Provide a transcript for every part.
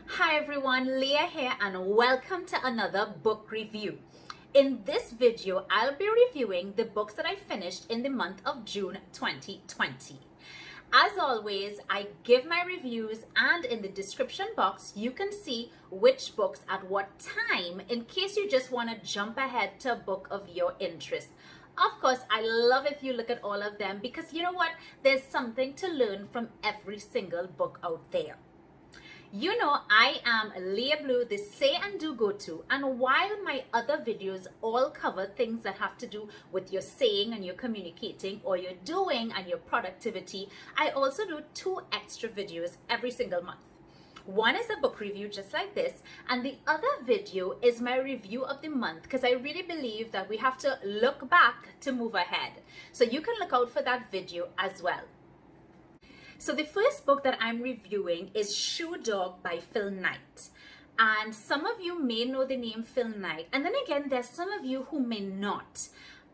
Hi everyone, Leah here and welcome to another book review. In this video, I'll be reviewing the books that I finished in the month of June 2020. As always, I give my reviews and in the description box, you can see which books at what time in case you just want to jump ahead to a book of your interest. Of course, I love if you look at all of them because you know what? There's something to learn from every single book out there. You know, I am Leah Blue, the say and do go-to, and while my other videos all cover things that have to do with your saying and your communicating or your doing and your productivity, I also do 2 extra videos every single month. One is a book review just like this, and the other video is my review of the month because I really believe that we have to look back to move ahead. So you can look out for that video as well. So the first book that I'm reviewing is Shoe Dog by Phil Knight. And some of you may know the name Phil Knight. And then again, there's some of you who may not.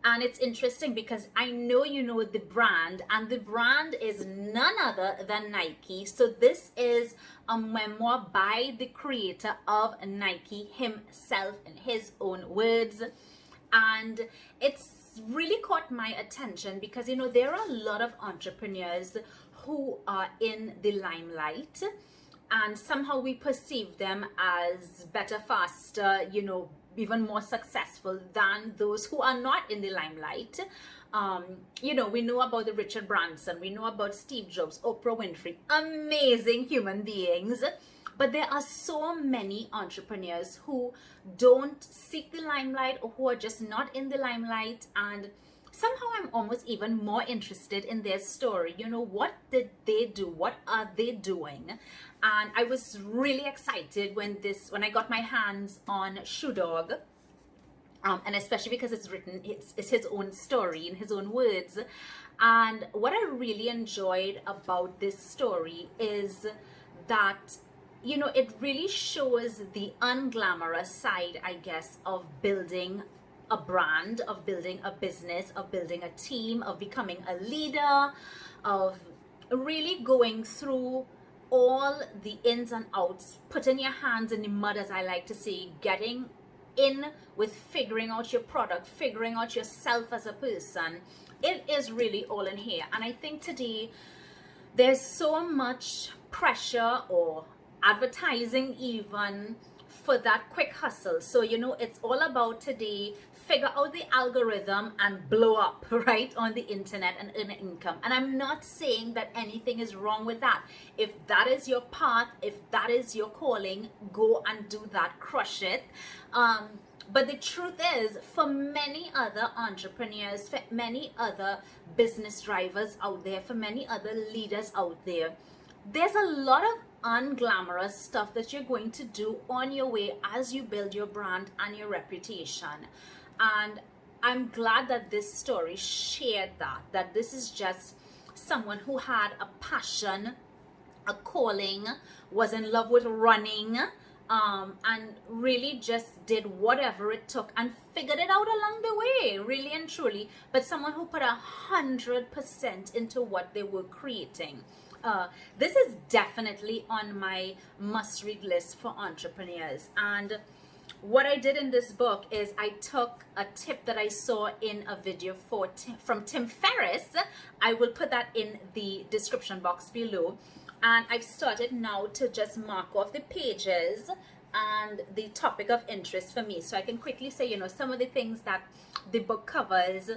And it's interesting because I know you know the brand, and the brand is none other than Nike. So this is a memoir by the creator of Nike himself in his own words. And it's really caught my attention because, you know, there are a lot of entrepreneurs who are in the limelight and somehow we perceive them as better, faster, you know, even more successful than those who are not in the limelight. You know, we know about the Richard Branson, we know about Steve Jobs, Oprah Winfrey, amazing human beings. But there are so many entrepreneurs who don't seek the limelight or who are just not in the limelight, and somehow I'm almost even more interested in their story. You know, what did they do? What are they doing? And I was really excited when I got my hands on Shoe Dog. And especially because it's his own story in his own words. And what I really enjoyed about this story is that, you know, it really shows the unglamorous side, I guess, of building a brand, of building a business, of building a team, of becoming a leader, of really going through all the ins and outs, putting your hands in the mud, as I like to say, getting in with figuring out your product, figuring out yourself as a person. It is really all in here. And I think today there's so much pressure or advertising even for that quick hustle. So, you know, it's all about today, figure out the algorithm and blow up, right, on the internet and earn income. And I'm not saying that anything is wrong with that. If that is your path, if that is your calling, go and do that, crush it. But the truth is, for many other entrepreneurs, for many other business drivers out there, for many other leaders out there, there's a lot of unglamorous stuff that you're going to do on your way as you build your brand and your reputation. And I'm glad that this story shared that this is just someone who had a passion, a calling, was in love with running, and really just did whatever it took and figured it out along the way, really and truly. But someone who put 100% into what they were creating. This is definitely on my must-read list for entrepreneurs. And what I did in this book is I took a tip that I saw in a video from Tim Ferriss. I will put that in the description box below. And I've started now to just mark off the pages and the topic of interest for me. So I can quickly say, you know, some of the things that the book covers: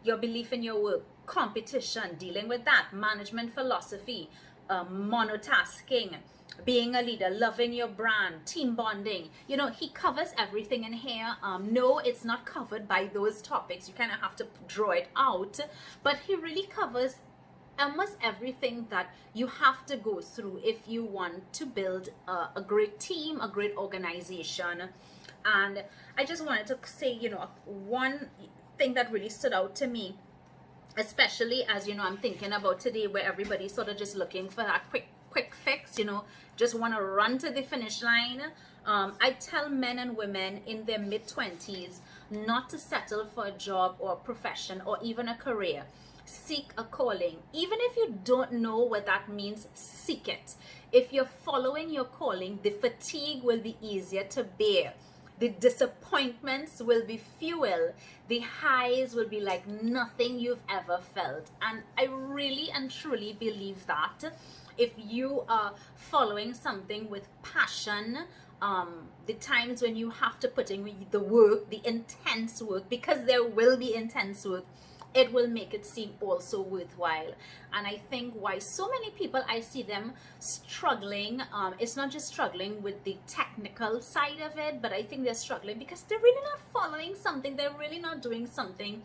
your belief in your work, competition, dealing with that, management philosophy, monotasking, being a leader, loving your brand, team bonding. You know, he covers everything in here. No, it's not covered by those topics. You kind of have to draw it out. But he really covers almost everything that you have to go through if you want to build a great team, a great organization. And I just wanted to say, you know, one thing that really stood out to me, especially as, you know, I'm thinking about today where everybody's sort of just looking for that quick fix, you know, just want to run to the finish line. I tell men and women in their mid-20s not to settle for a job or a profession or even a career seek a calling. Even if you don't know what that means, seek it. If you're following your calling, the fatigue will be easier to bear. The disappointments will be fuel. The highs will be like nothing you've ever felt. And I really and truly believe that if you are following something with passion, the times when you have to put in the work, the intense work, because there will be intense work, it will make it seem also worthwhile. And I think why so many people, I see them struggling, it's not just struggling with the technical side of it, but I think they're struggling because they're really not following something, they're really not doing something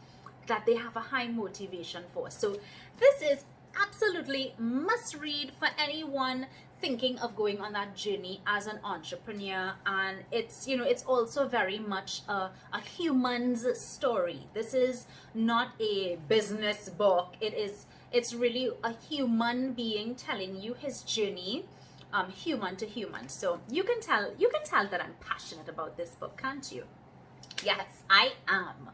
that they have a high motivation for. So this is absolutely must read for anyone thinking of going on that journey as an entrepreneur. And it's, you know, it's also very much a human's story. This is not a business book. It's really a human being telling you his journey, human to human. So you can tell that I'm passionate about this book, can't you? Yes, I am.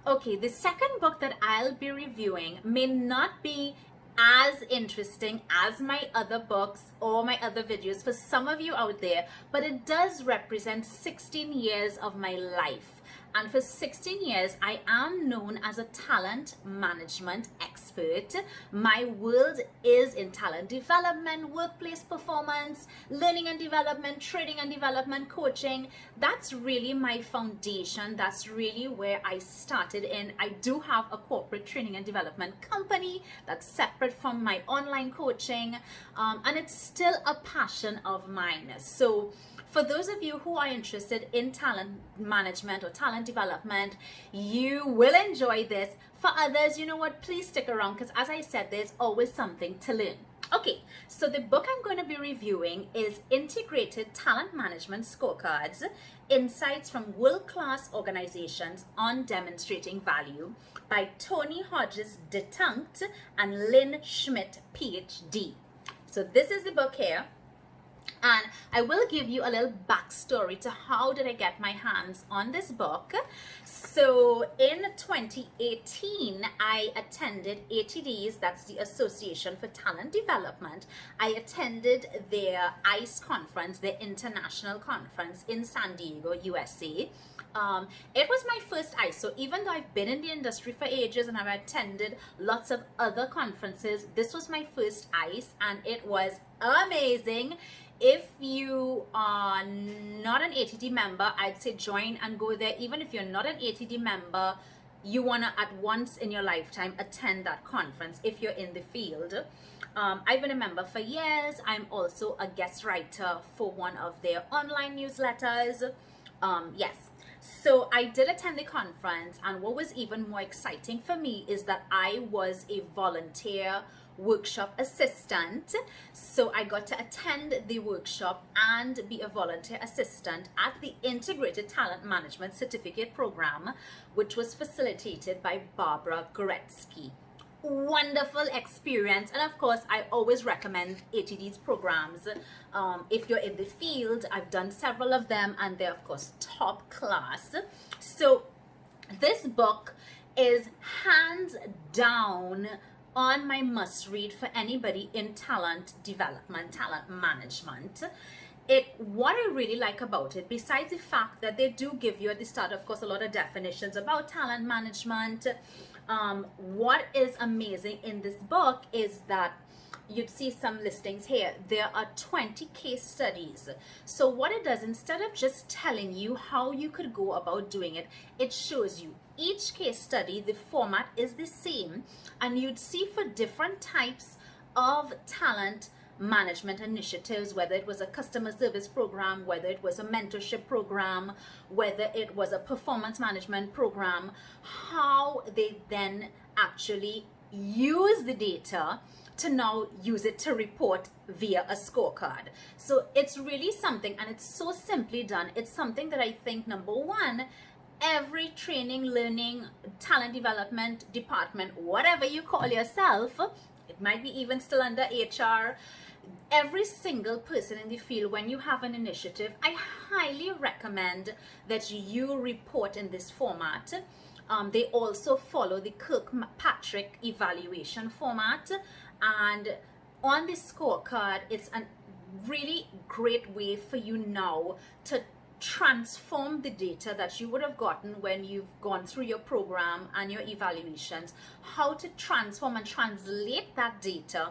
Okay, the second book that I'll be reviewing may not be as interesting as my other books or my other videos for some of you out there, but it does represent 16 years of my life. And for 16 years, I am known as a talent management expert. My world is in talent development, workplace performance, learning and development, training and development, coaching. That's really my foundation. That's really where I started in. I do have a corporate training and development company that's separate from my online coaching, and it's still a passion of mine. So for those of you who are interested in talent management or talent development, you will enjoy this. For others, you know what, please stick around because as I said, there's always something to learn. Okay, so the book I'm going to be reviewing is Integrated Talent Management Scorecards, Insights from World-Class Organizations on Demonstrating Value by Toni, Hodges, DeTuncq, and Lynn, Schmidt, PhD. So this is the book here. And I will give you a little backstory to how did I get my hands on this book. So in 2018, I attended ATD's, that's the Association for Talent Development. I attended their ICE conference, their international conference in San Diego, USA. It was my first ICE, so even though I've been in the industry for ages and I've attended lots of other conferences, this was my first ICE and it was amazing. If you are not an ATD member, I'd say join and go there. Even if you're not an ATD member, you want to at once in your lifetime attend that conference if you're in the field. I've been a member for years. I'm also a guest writer for one of their online newsletters. Yes. So I did attend the conference, and what was even more exciting for me is that I was a volunteer workshop assistant. So I got to attend the workshop and be a volunteer assistant at the Integrated Talent Management Certificate Program, which was facilitated by Barbara Goretzky. Wonderful experience. And of course, I always recommend ATD's programs. If you're in the field, I've done several of them and they're of course top class. So this book is hands down on my must read for anybody in talent development, talent management. What I really like about it, besides the fact that they do give you at the start, of course, a lot of definitions about talent management, what is amazing in this book is that you'd see some listings here. There are 20 case studies. So what it does, instead of just telling you how you could go about doing it, it shows you each case study, the format is the same, and you'd see for different types of talent management initiatives, whether it was a customer service program, whether it was a mentorship program, whether it was a performance management program, how they then actually use the data to now use it to report via a scorecard. So it's really something, and it's so simply done. It's something that I think, number one, every training, learning, talent development department, whatever you call yourself, it might be even still under HR, every single person in the field, when you have an initiative, I highly recommend that you report in this format. They also follow the Kirkpatrick evaluation format, and on the scorecard, it's a really great way for you now to transform the data that you would have gotten when you've gone through your program and your evaluations, how to transform and translate that data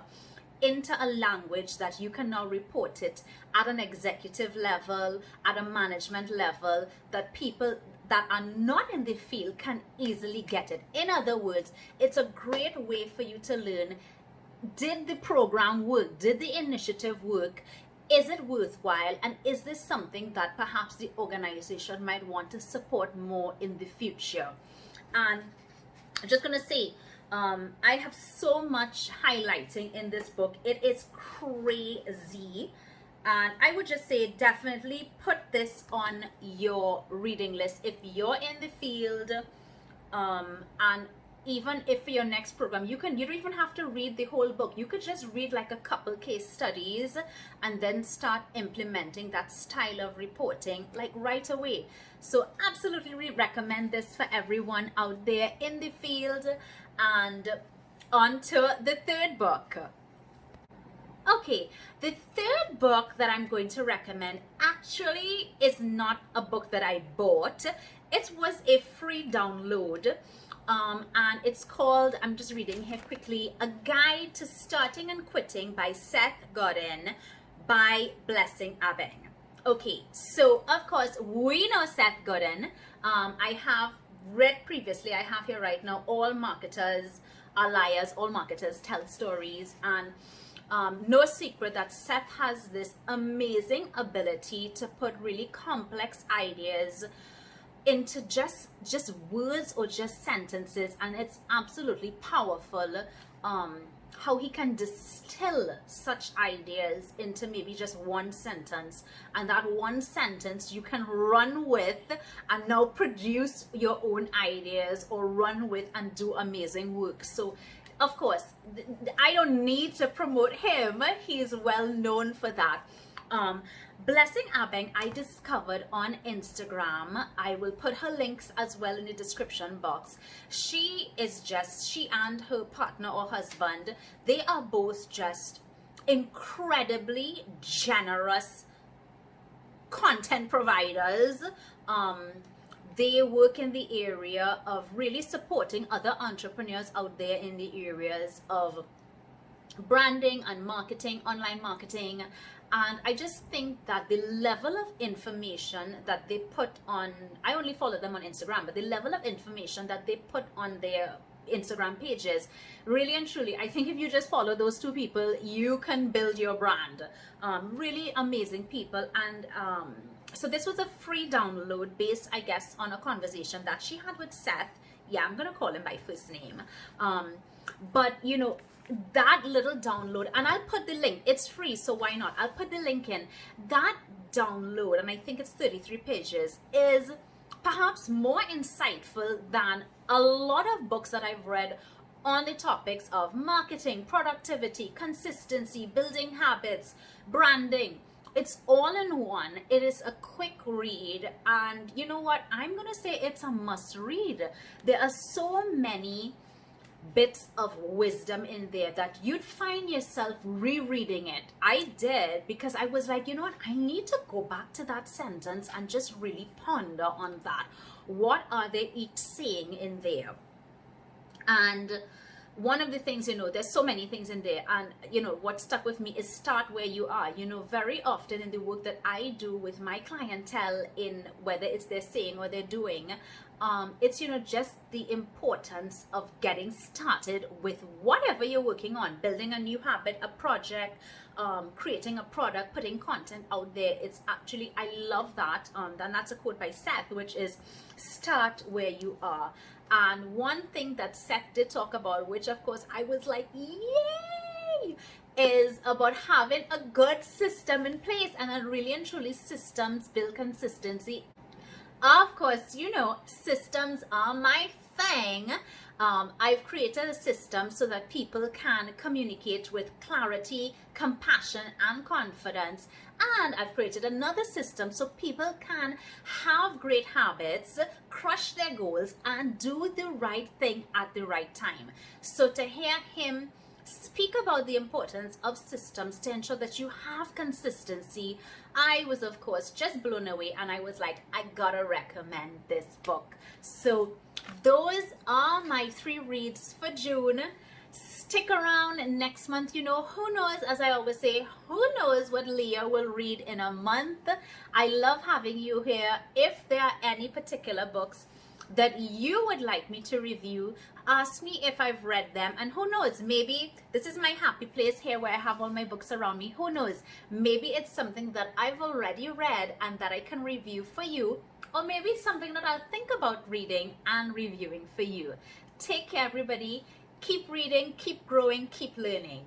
into a language that you can now report it at an executive level, at a management level, that people that are not in the field can easily get it. In other words, it's a great way for you to learn, did the program work? Did the initiative work? Is it worthwhile? And is this something that perhaps the organization might want to support more in the future? And I'm just going to say, I have so much highlighting in this book. It is crazy. And I would just say, definitely put this on your reading list if you're in the field. And even if for your next program, you don't even have to read the whole book. You could just read like a couple case studies and then start implementing that style of reporting like right away. So absolutely recommend this for everyone out there in the field. And on to the third book. Okay, the third book that I'm going to recommend actually is not a book that I bought. It was a free download. And it's called, I'm just reading here quickly, A Guide to Starting and Quitting by Seth Godin by Blessing Abeng. Okay, so of course we know Seth Godin. I have read previously, I have here right now, All Marketers Are Liars, All Marketers Tell Stories, and no secret that Seth has this amazing ability to put really complex ideas into just words or just sentences, and it's absolutely powerful how he can distill such ideas into maybe just one sentence, and that one sentence you can run with and now produce your own ideas or run with and do amazing work. So of course I don't need to promote him, he's well known for that. Blessing Abeng I discovered on Instagram. I will put her links as well in the description box. She and her partner or husband, they are both just incredibly generous content providers. They work in the area of really supporting other entrepreneurs out there in the areas of branding and marketing, online marketing. And I just think that the level of information that they put on, I only follow them on Instagram, but the level of information that they put on their Instagram pages, really and truly, I think if you just follow those two people, you can build your brand. Really amazing people. And so this was a free download based, I guess, on a conversation that she had with Seth. Yeah, I'm gonna call him by first name. But you know, that little download, and I'll put the link, it's free, so why not, I'll put the link in. That download, and I think it's 33 pages, is perhaps more insightful than a lot of books that I've read on the topics of marketing, productivity, consistency, building habits, branding. It's all in one. It is a quick read, and you know what, I'm gonna say it's a must read. There are so many bits of wisdom in there that you'd find yourself rereading it. I did, because I was like, you know what, I need to go back to that sentence and just really ponder on that. What are they each saying in there? And one of the things, you know, there's so many things in there, and you know what stuck with me is start where you are. You know, very often in the work that I do with my clientele, in whether it's their saying or they're doing, it's, you know, just the importance of getting started with whatever you're working on, building a new habit, a project, creating a product, putting content out there. It's actually, I love that. And that's a quote by Seth, which is start where you are. And one thing that Seth did talk about, which of course I was like, yay, is about having a good system in place. And then really and truly, systems build consistency. Of course, you know, systems are my thing. I've created a system so that people can communicate with clarity, compassion, and confidence. And I've created another system so people can have great habits, crush their goals, and do the right thing at the right time. So to hear him speak about the importance of systems to ensure that you have consistency, I was of course just blown away, and I was like, I gotta recommend this book. So those are my 3 reads for June. Stick around next month. You know, who knows, as I always say, who knows what Leah will read in a month. I love having you here. If there are any particular books that you would like me to review, ask me if I've read them, and who knows, maybe this is my happy place here where I have all my books around me. Who knows, maybe it's something that I've already read and that I can review for you, or maybe something that I'll think about reading and reviewing for you. Take care, everybody. Keep reading, keep growing, keep learning.